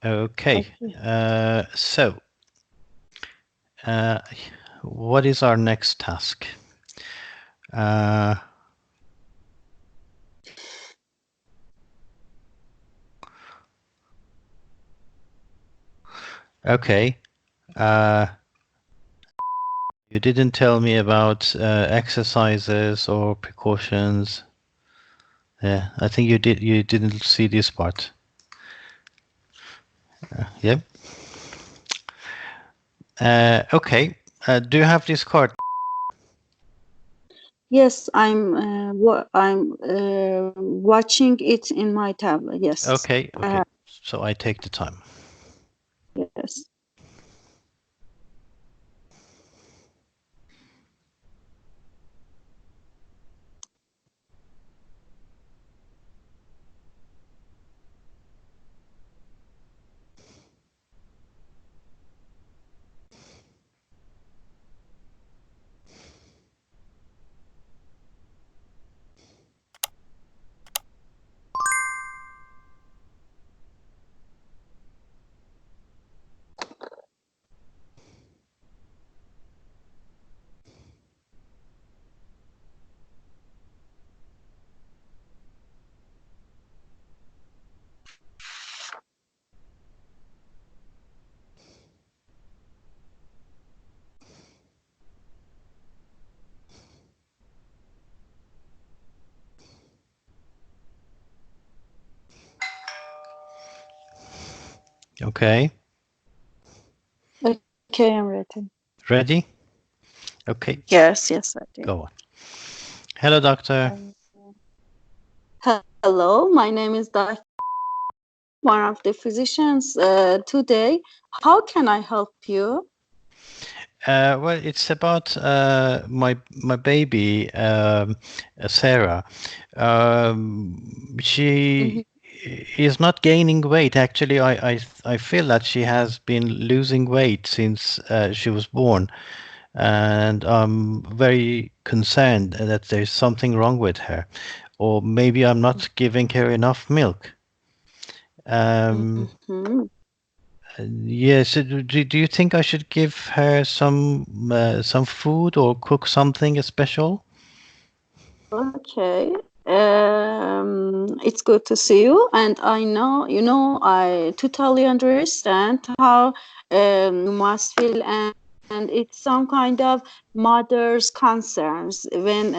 Okay. So, what is our next task? Okay. You didn't tell me about exercises or precautions. Yeah, I think you did. You didn't see this part. Yep. Okay. Do you have this card? Yes, I'm watching it in my tablet. Yes. Okay. Okay. So I take the time. Yes. Okay. Okay, I'm ready. Ready? Okay. Yes, yes, I do. Go on. Hello, doctor. Hello, my name is Dr. One of the physicians today. How can I help you? Well, it's about my baby, Sarah. She Mhm. is not gaining weight. Actually, I feel that she has been losing weight since she was born, and I'm very concerned that there's something wrong with her, or maybe I'm not giving her enough milk. Um, Mhm. Yes. So do you think I should give her some food or cook something special? Okay. It's good to see you, and I know, I totally understand how you must feel, and it's some kind of mother's concerns when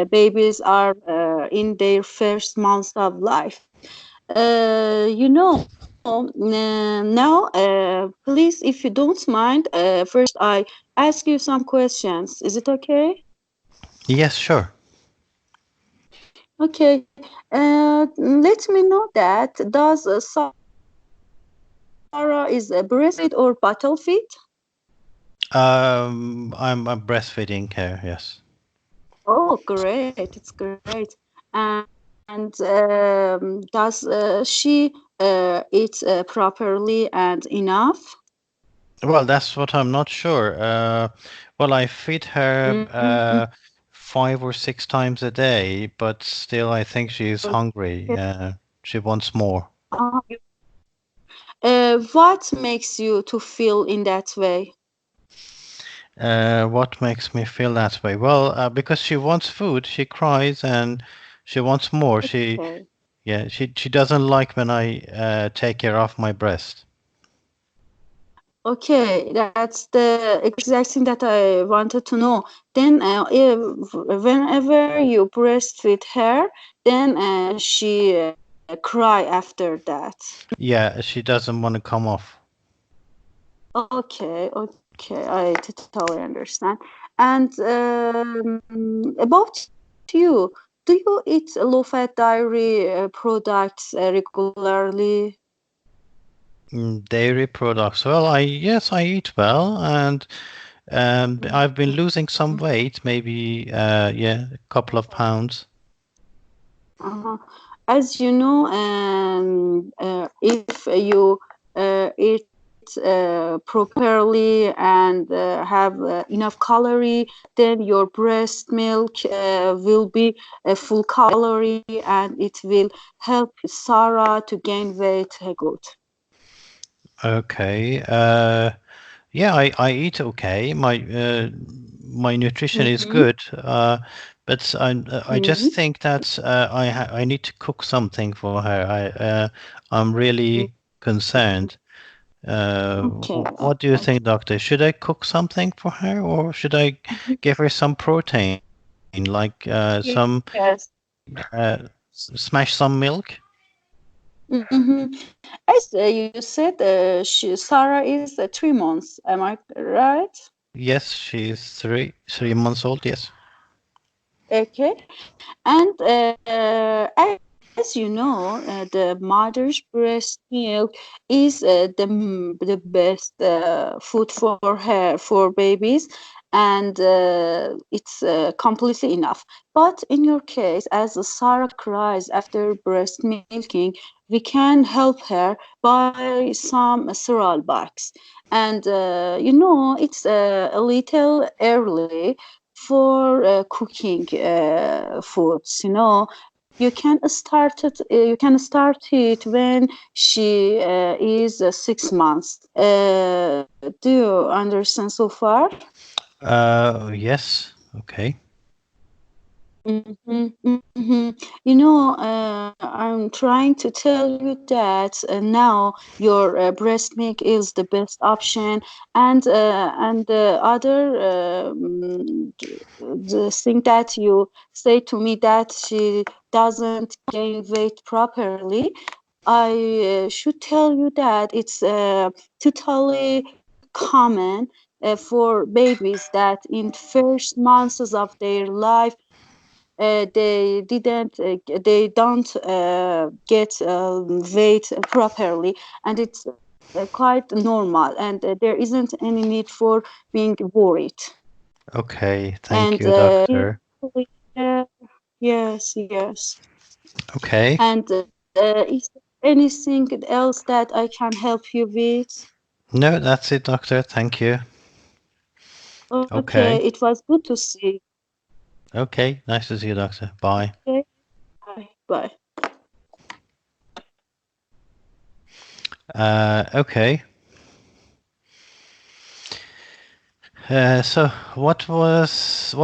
babies are in their first months of life. Now, please, if you don't mind, first I ask you some questions. Is it okay? Yes, sure. Okay, let me know that does Sarah is a breastfeed or bottle feed? I'm breastfeeding her. Yes. Oh, great! It's great. And does she eat properly and enough? Well, that's what I'm not sure. Well, I feed her Mhm. 5 or 6 times a day, but still, I think she is hungry. Okay. She wants more. What makes you to feel in that way? What makes me feel that way? Well, because she wants food, she cries and she wants more. Okay. Yeah, she doesn't like when I take her off my breast. Okay, that's the exact thing that I wanted to know. Then, if, whenever you breastfeed her, then she cry after that. Yeah, she doesn't want to come off. Okay, okay, I totally understand. And about you, do you eat low-fat dairy products regularly? Dairy products. Well, I yes, I eat well, and I've been losing some weight, maybe yeah, a couple of pounds. Uh-huh. As you know, if you eat properly and have enough calorie, then your breast milk will be full calorie and it will help Sarah to gain weight good. Okay. Yeah, I eat okay. My nutrition is Mm-hmm. good. But I just Mm-hmm. think that I need to cook something for her. I'm really concerned. Okay. What do you think, Okay. doctor? Should I cook something for her, or should I give her some protein, like Yes. smash some milk? Mm-hmm. As you said, Sarah is 3 months. Am I right? Yes, she's 3 months old. Yes. Okay. And as you know, the mother's breast milk is the best food for her for babies, and it's completely enough. But in your case, as Sarah cries after breast milking, we can help her by some cereal box. And it's a little early for cooking foods. You can start it when she is 6 months. Do you understand so far? Yes. Okay. Mm-hmm. I'm trying to tell you that now your breast milk is the best option, and the other the thing that you say to me that she doesn't gain weight properly. I should tell you that it's totally common for babies that in first months of their life they don't get weight properly, and it's quite normal, and there isn't any need for being worried. Okay. Thank And you, doctor. uh, yes, yes. Okay. And is there anything else that I can help you with? No, that's it, doctor. Thank you. Okay, Okay. it was good to see. Okay. Nice to see you, doctor. Bye. Okay, bye, bye. Okay. So what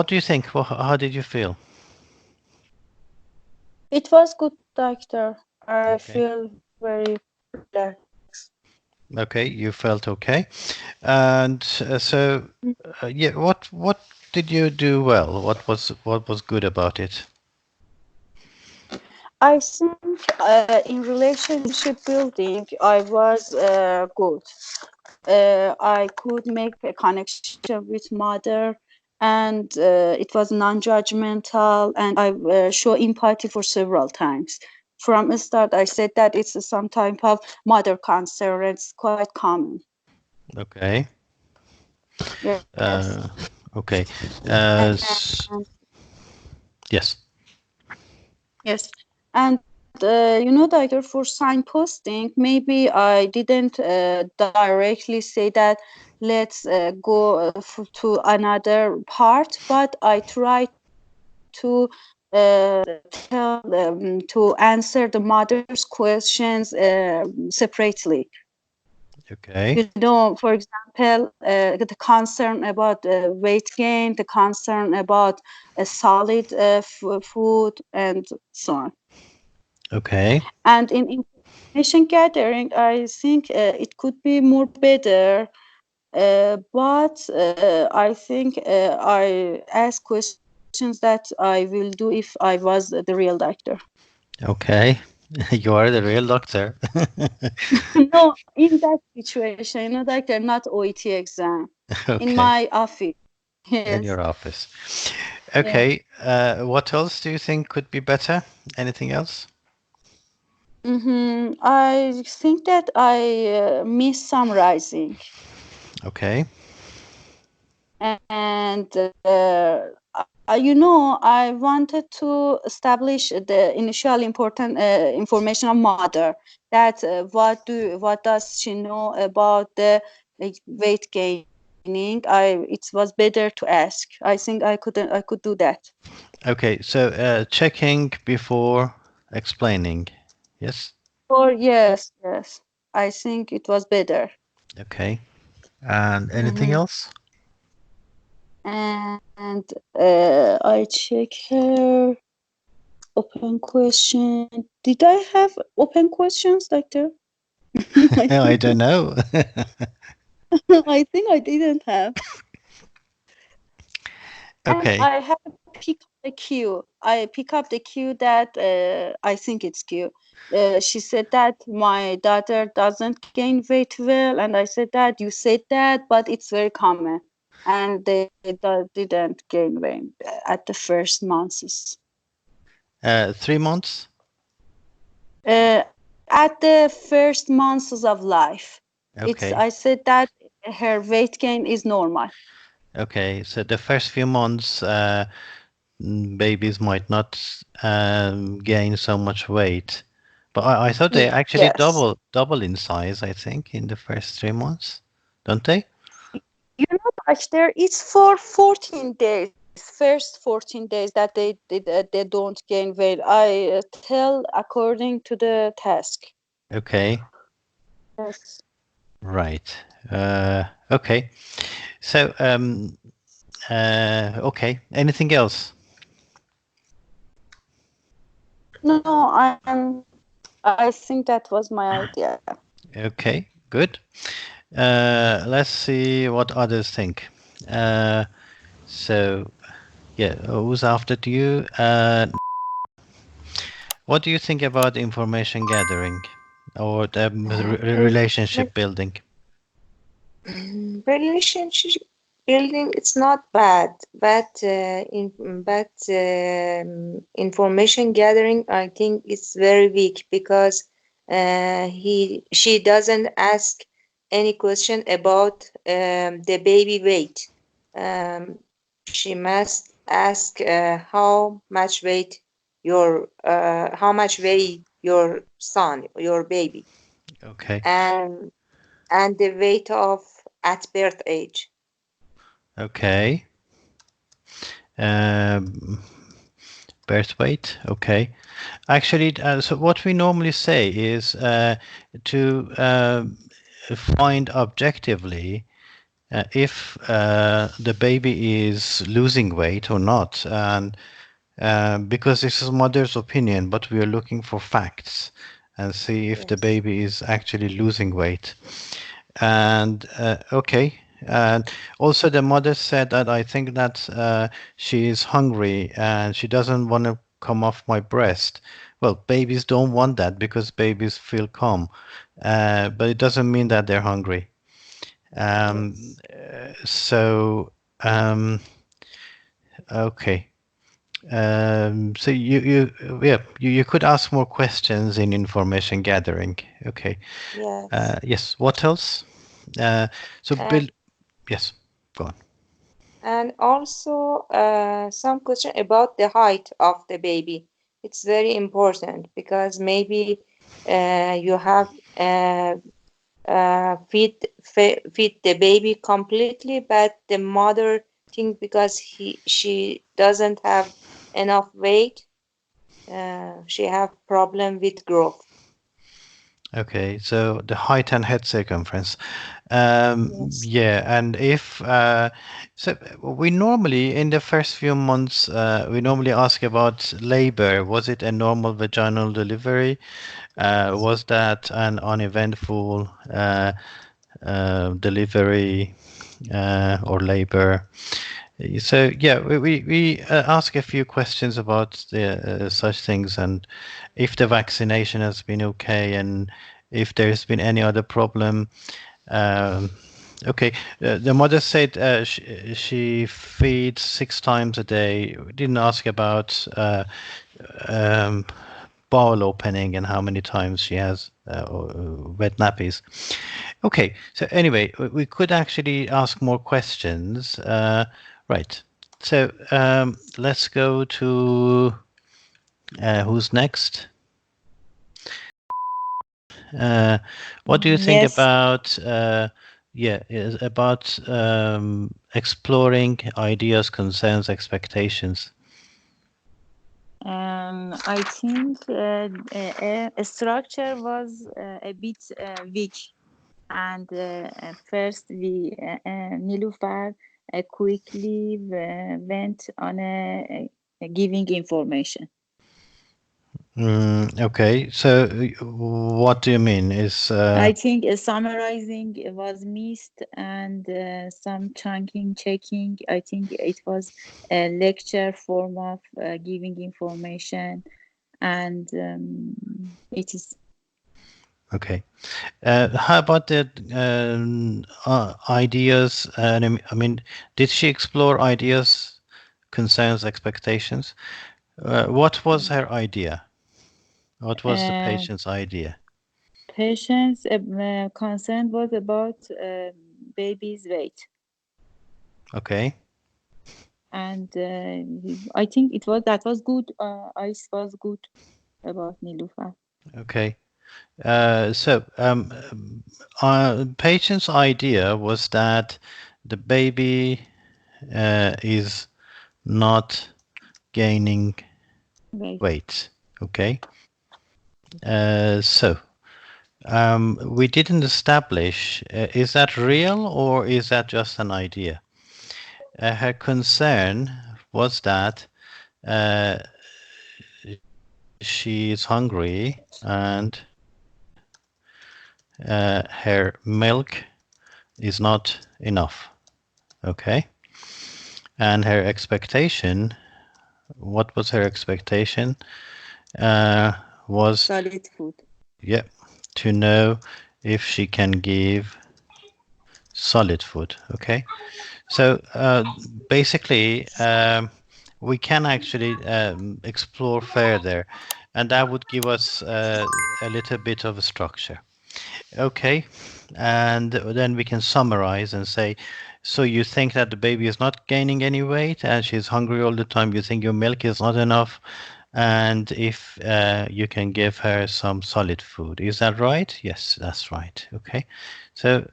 do you think? How did you feel? It was good, doctor. I Okay. feel very relaxed. Okay, you felt okay. And yeah, what did you do well? What was good about it? I think in relationship building, I was good. I could make a connection with mother, and it was non-judgmental, and I show empathy for several times. From the start, I said that it's some type of mother concern. It's quite common. Okay. Yes, Uh, okay. and Yes. yes, and doctor, for signposting, maybe I didn't directly say that let's go to another part, but I try to tell to answer the mother's questions separately. Okay. For example, the concern about weight gain, the concern about a solid food, and so on. Okay. And in information gathering, I think it could be more better. But I think I ask questions that I will do if I was the real doctor. Okay. You are the real doctor. No, in that situation, doctor, not OET exam. In Okay. my office. In Yes. your office. Yeah. Okay. What else do you think could be better? Anything else? I think that I miss summarizing. Okay. And I wanted to establish the initial important information of mother. That what does she know about the weight gaining? It was better to ask. I think I could do that. Okay, so checking before explaining. Yes. Or yes, I think it was better. Okay. And anything Hmm. else? And I check her open question. Did I have open questions like that? I I think don't know. I think I didn't have. And Okay. I have pick up the cue. I pick up the cue that I think it's cue. She said that my daughter doesn't gain weight well, and I said that you said that, but it's very common, and they didn't gain weight at the first months. 3 months. At the first months of life, it's Okay. I said that her weight gain is normal. Okay. So the first few months, babies might not gain so much weight, but I thought they actually Yes. double in size. I think in the first 3 months, don't they? Like there is for 14 days, first 14 days that they don't gain weight. I tell according to the task. Okay. Yes. Right. Okay. So okay. Anything else? No, I think that was my idea. Okay. Good. Let's see what others think. Uh, so yeah, who's after you? What do you think about information gathering or the relationship building? Relationship building, it's not bad, but information gathering, I think it's very weak because he she doesn't ask any question about the baby weight. She must ask how much weigh your son, your baby, Okay. and the weight of at birth age. Okay. Um, birth weight. Okay. Actually, so what we normally say is to find objectively if the baby is losing weight or not, and because this is mother's opinion, but we are looking for facts and see if the Yes, baby is actually losing weight. And okay. And also, the mother said that I think that she is hungry and she doesn't want to come off my breast. Well, babies don't want that because babies feel calm, but it doesn't mean that they're hungry. Um, yes, so, okay. So you could ask more questions in information gathering. Okay. yes. Yes. What else? Uh, so And Bill, yes, go on. also some question about the height of the baby. It's very important because maybe you have uh, feed the baby completely, but the mother think because she doesn't have enough weight, she have problem with growth. Okay, so the height and head circumference. Yes, Yeah, and if so, we normally in the first few months we normally ask about labor. Was it a normal vaginal delivery? Was that an uneventful delivery or labor? So yeah, we ask a few questions about such things and if the vaccination has been okay and if there's been any other problem. Um, okay, the mother said she feeds 6 times a day. We didn't ask about um, bowel opening and how many times she has wet nappies. Okay, so anyway, we could actually ask more questions. Right. So let's go to who's next? What do you think Yes. about about exploring ideas, concerns, expectations? I think a structure was a bit weak, and at first Nilufar quickly went on a giving information. Okay, so what do you mean? Is I think summarizing was missed and some chunking, checking. I think it was a lecture form of giving information, and it is. okay? How about the ideas? I mean, did she explore ideas, concerns, expectations? What was her idea? What was the Uh, patient's idea? Patient's concern was about baby's weight, Okay, and I think that was good. I was good about Nilufar. okay. So, patient's idea was that the baby is not gaining Weight. weight. Okay. So, we didn't establish, is that real or is that just an idea? Her concern was that uh, she is hungry and her milk is not enough. Okay. And her expectation, what was her expectation? Was, Solid food. yeah, to know if she can give solid food. Okay. So basically, we can actually explore further, and that would give us a little bit of a structure. Okay, and then we can summarize and say, so you think that the baby is not gaining any weight and she's hungry all the time. You think your milk is not enough, and if you can give her some solid food. Is that right? Yes, that's right. Okay, so